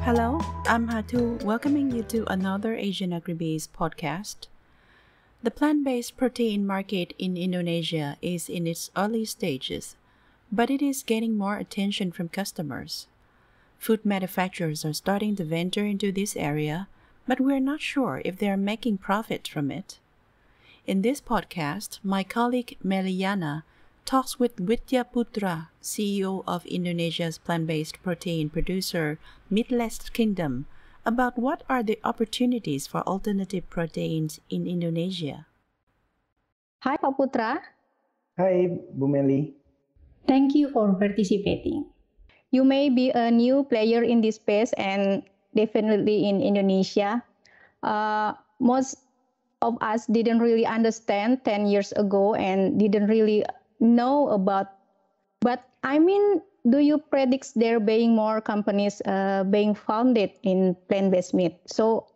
Hello, I'm Hatu, welcoming you to another Asian Agribiz podcast. The plant-based protein market in Indonesia is in its early stages, but it is getting more attention from customers. Food manufacturers are starting to venture into this area, but we're not sure if they are making profit from it. In this podcast, my colleague Meliana talks with Widya Putra, CEO of Indonesia's plant-based protein producer Meatless Kingdom, about what are the opportunities for alternative proteins in Indonesia. Hi, Pak Putra. Hi, Bu Meli. Thank you for participating. You may be a new player in this space and definitely in Indonesia. Most of us didn't really understand 10 years ago and didn't really know about. But do you predict there being more companies being founded in plant-based meat? So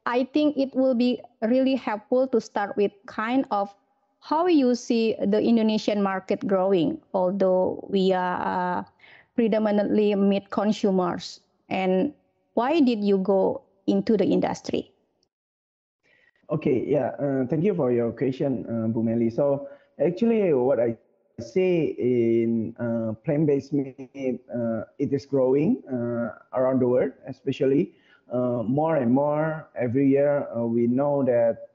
I think it will be really helpful to start with kind of how you see the Indonesian market growing, although we are predominantly meat consumers. And why did you go into the industry? Okay, thank you for your question, Bu Meli. So actually what I see in plant-based meat, it is growing around the world, especially more and more every year. We know that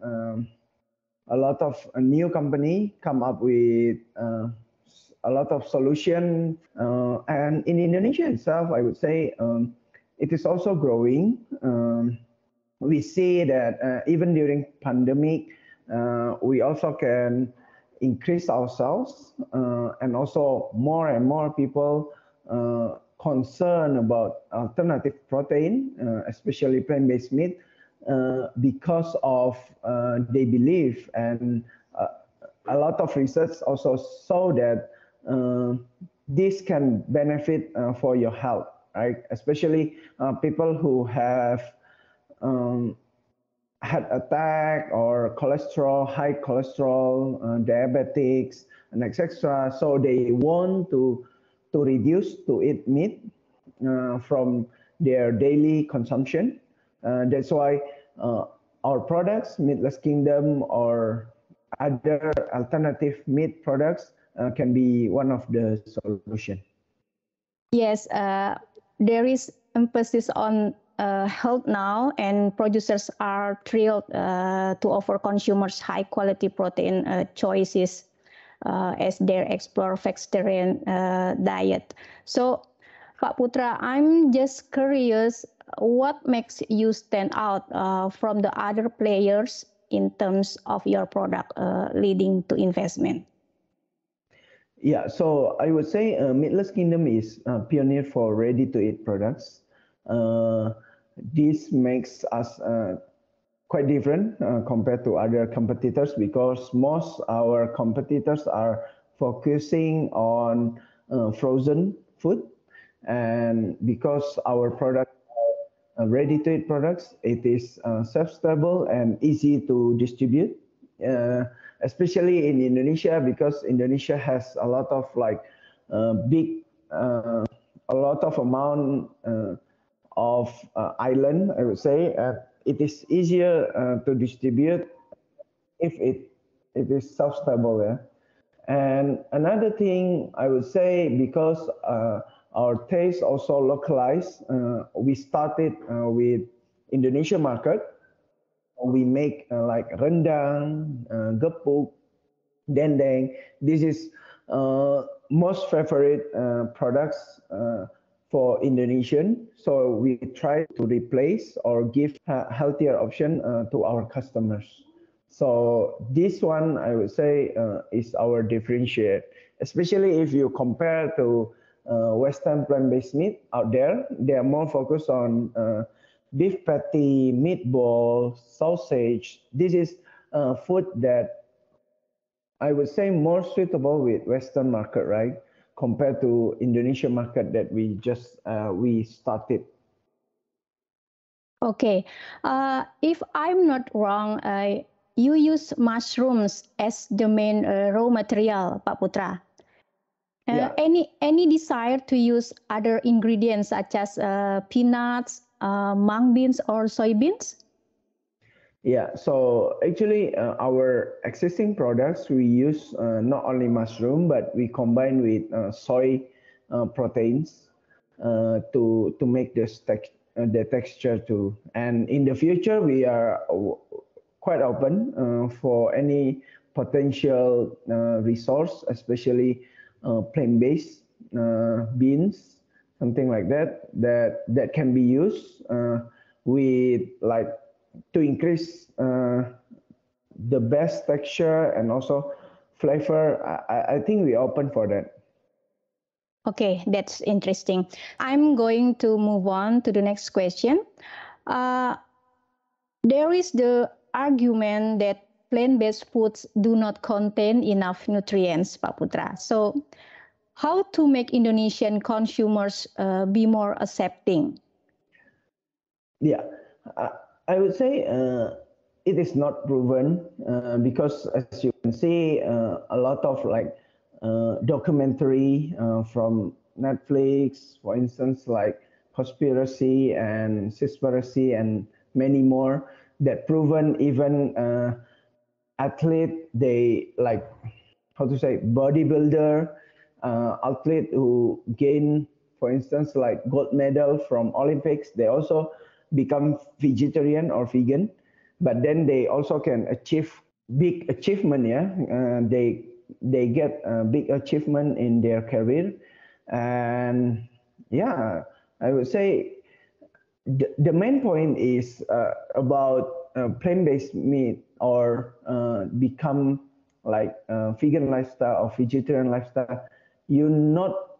a lot of new company come up with a lot of solution, and in Indonesia itself, I would say it is also growing. We see that even during pandemic, we also can increase ourselves, and also more and more people concerned about alternative protein, especially plant-based meat, because of they believe, and a lot of research also show that this can benefit for your health, right? Especially people who have heart attack or high cholesterol, diabetics, and etc. So they want to reduce to eat meat from their daily consumption. That's why our products, Meatless Kingdom or other alternative meat products, can be one of the solution. Yes, there is emphasis on health now, and producers are thrilled to offer consumers high quality protein choices as they explore vegetarian diet. So, Pak Putra, I'm just curious, what makes you stand out from the other players in terms of your product leading to investment? Yeah, so I would say Meatless Kingdom is a pioneer for ready-to-eat products. This makes us quite different compared to other competitors, because most our competitors are focusing on frozen food, and because our product ready-to-eat products, it is self-stable and easy to distribute, especially in Indonesia, because Indonesia has a lot of a lot of amount of island, I would say. It is easier to distribute if it is self-stable. Yeah? And another thing I would say, because our taste also localized, we started with Indonesia market. We make like rendang, gepuk, dendeng. This is most favorite products for Indonesian. So we try to replace or give a healthier option to our customers. So this one, I would say, is our differentiate, especially if you compare to Western plant-based meat out there. They are more focused on beef patty, meatball, sausage. This is food that I would say more suitable with Western market, right? Compared to Indonesian market that we started. Okay, if I'm not wrong, you use mushrooms as the main raw material, Pak Putra. Yeah. Any desire to use other ingredients such as peanuts, mung beans or soybeans? Yeah, so actually, our existing products we use not only mushroom, but we combine with soy proteins to make the texture too. And in the future, we are quite open for any potential resource, especially plant-based beans, something like that, that can be used with like to increase the best texture and also flavor. I think we open for that. Okay, that's interesting. I'm going to move on to the next question. Uh, there is the argument that plant-based foods do not contain enough nutrients, Pak Putra. So, how to make Indonesian consumers be more accepting? Yeah, I, I would say it is not proven because as you can see, a lot of like documentary from Netflix, for instance, like conspiracy and conspiracy and many more that proven even athlete they like how to say bodybuilder athlete who gain for instance like gold medal from Olympics they also become vegetarian or vegan but then they also can achieve big achievement yeah they get a big achievement in their career and yeah I would say the main point is about plant-based meat or become like vegan lifestyle or vegetarian lifestyle. You not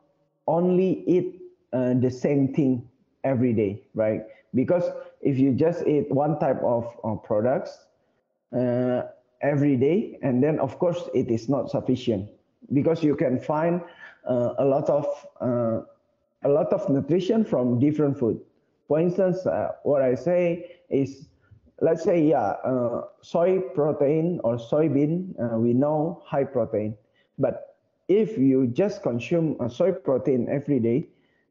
only eat the same thing every day, right? Because if you just eat one type of products uh, every day, and then of course it is not sufficient because you can find uh, a lot of uh, a lot of nutrition from different food. For instance, what I say is, let's say, yeah, soy protein or soybean, we know high protein. But if you just consume soy protein every day,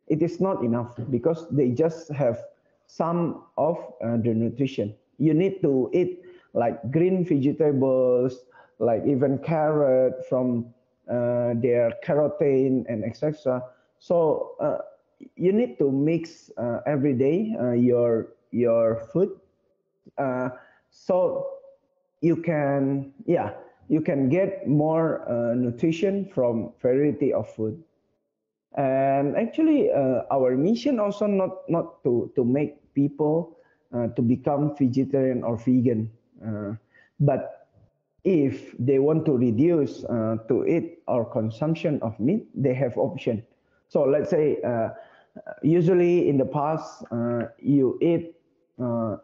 it is not enough because they just have some of the nutrition. You need to eat like green vegetables, like even carrot from their carotene and etc. So you need to mix every day your food uh, so you can yeah you can get more nutrition from variety of food and actually our mission also not to make people to become vegetarian or vegan but if they want to reduce to eat or consumption of meat they have option so let's say usually in the past you eat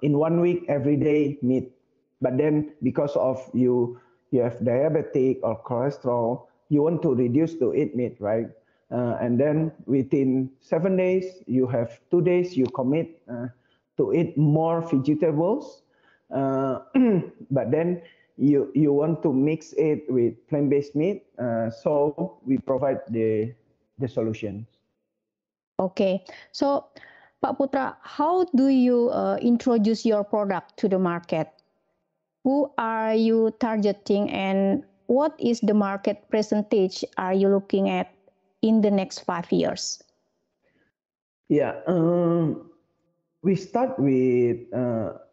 in 1 week every day meat but then because of you have diabetic or cholesterol you want to reduce to eat meat right and then within 7 days you have 2 days you commit to eat more vegetables uh, but then you want to mix it with plant-based meat so we provide the solutions. Okay, so Pak Putra, how do you introduce your product to the market? Who are you targeting and what is the market percentage are you looking at in the next 5 years? Yeah, we start with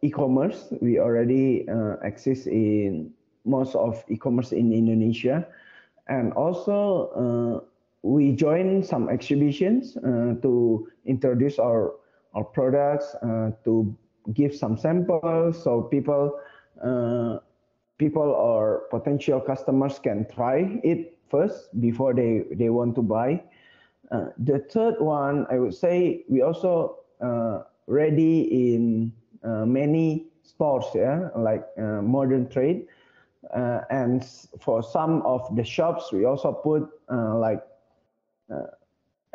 e-commerce. We already exist in most of e-commerce in Indonesia, and also we join some exhibitions to introduce our products, to give some samples, so uh, people or potential customers can try it first before they want to buy. The third one, I would say, we also ready in many stores, yeah, like modern trade. And for some of the shops, we also put like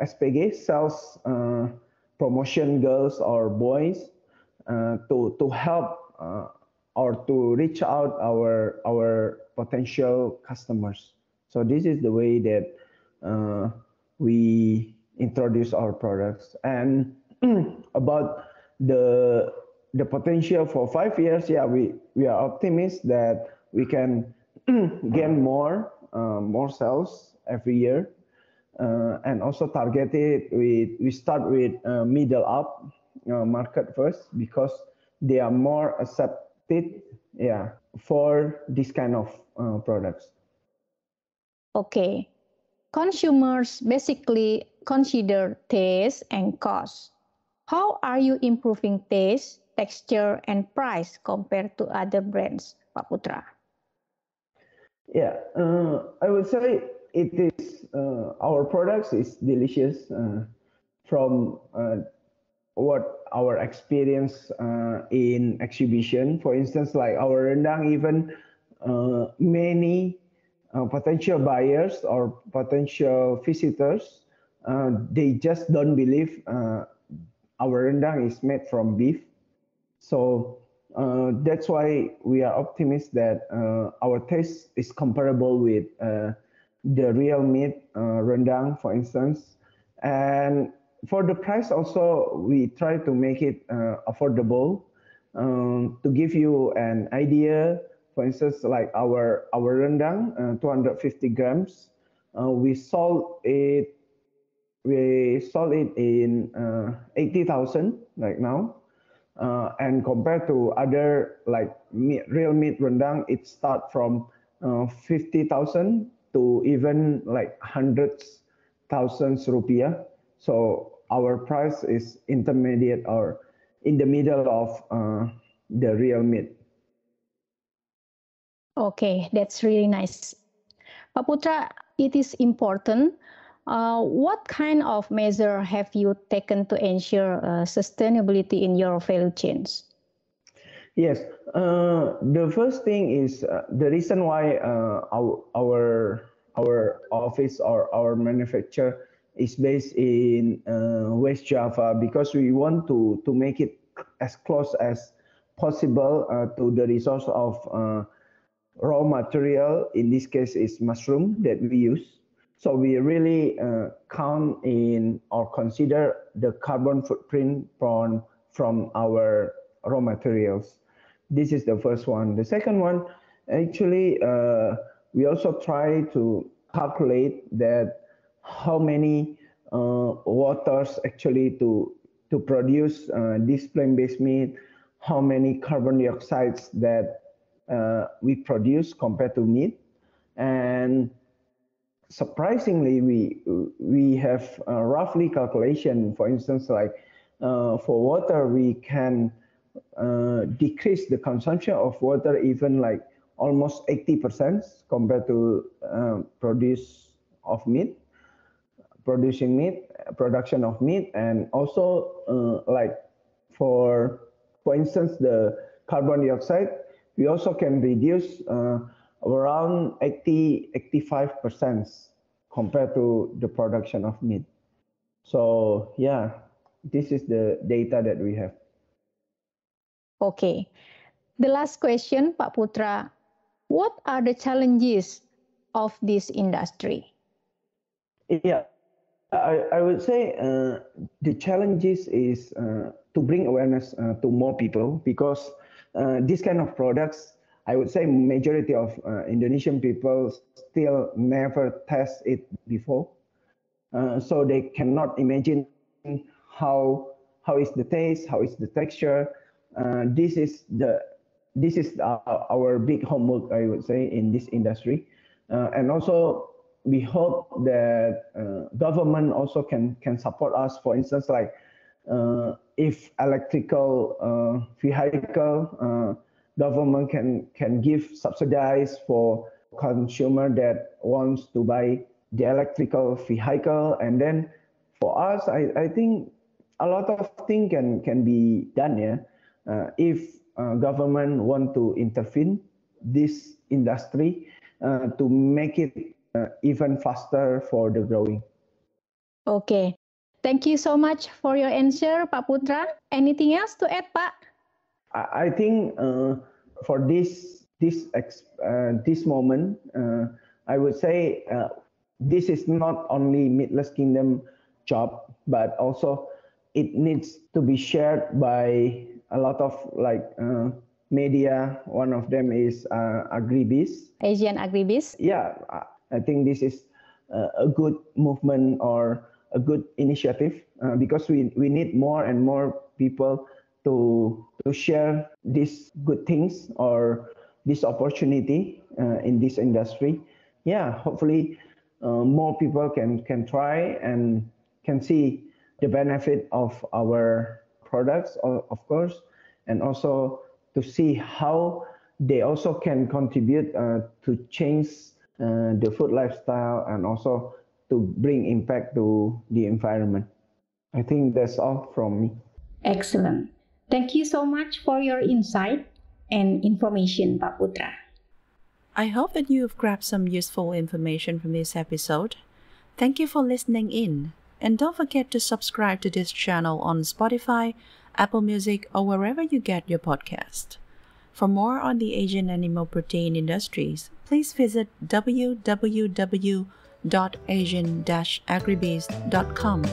SPG sales promotion girls or boys to help or to reach out our potential customers. So this is the way that we introduce our products. And about the potential for 5 years, yeah, we are optimistic that we can gain more sales every year, and also targeted we start with middle up market first because they are more accepted, yeah, for this kind of products. Okay. Consumers basically consider taste and cost. How are you improving taste, texture, and price compared to other brands, Pak Putra? Yeah, I would say it is our products is delicious from what our experience in exhibition. For instance, like our rendang, even many potential buyers or potential visitors, they just don't believe our rendang is made from beef. So that's why we are optimistic that our taste is comparable with the real meat rendang, for instance. And for the price also, we try to make it affordable. To give you an idea, for instance, like our rendang, 250 grams, we sold it in 80,000 right now. And compared to other like real meat rendang, it starts from 50,000 to even like hundreds thousands rupiah. So our price is intermediate or in the middle of the real meat. Okay, that's really nice. Pak Putra, it is important. What kind of measure have you taken to ensure sustainability in your value chains? Yes, the first thing is the reason why our office or our manufacturer is based in West Java, because we want to make it as close as possible to the resource of raw material. In this case, is mushroom that we use. So we really count in or consider the carbon footprint from our raw materials. This is the first one. The second one, actually, we also try to calculate that how many waters actually to produce this plant-based meat, how many carbon dioxides that we produce compared to meat. And surprisingly, we have roughly calculation. For instance, like for water, we can decrease the consumption of water even like almost 80% compared to production of meat. And also like for instance, the carbon dioxide, we also can reduce around 85% compared to the production of meat. So yeah, this is the data that we have. Okay. The last question, Pak Putra. What are the challenges of this industry? Yeah, I would say the challenges is to bring awareness to more people, because this kind of products, I would say majority of Indonesian people still never test it before. So they cannot imagine how is the taste, how is the texture. This is our big homework, I would say, in this industry. And also we hope that government also can support us. For instance, like if electrical vehicle, government can give subsidies for consumer that wants to buy the electrical vehicle. And then for us, I think a lot of things can be done, yeah, if government want to intervene this industry to make it even faster for the growing. Okay. Thank you so much for your answer, Pak Putra. Anything else to add, Pak? I think for this moment, I would say this is not only Meatless Kingdom job, but also it needs to be shared by a lot of media. One of them is Agribiz. Asian Agribiz. Yeah, I think this is a good movement or a good initiative because we need more and more people to share these good things or this opportunity in this industry. Yeah, hopefully more people can try and can see the benefit of our products, of course, and also to see how they also can contribute to change the food lifestyle and also to bring impact to the environment. I think that's all from me. Excellent. Thank you so much for your insight and information, Pak Putra. I hope that you have grabbed some useful information from this episode. Thank you for listening in. And don't forget to subscribe to this channel on Spotify, Apple Music, or wherever you get your podcast. For more on the Asian animal protein industries, please visit www.asian-agribiz.com.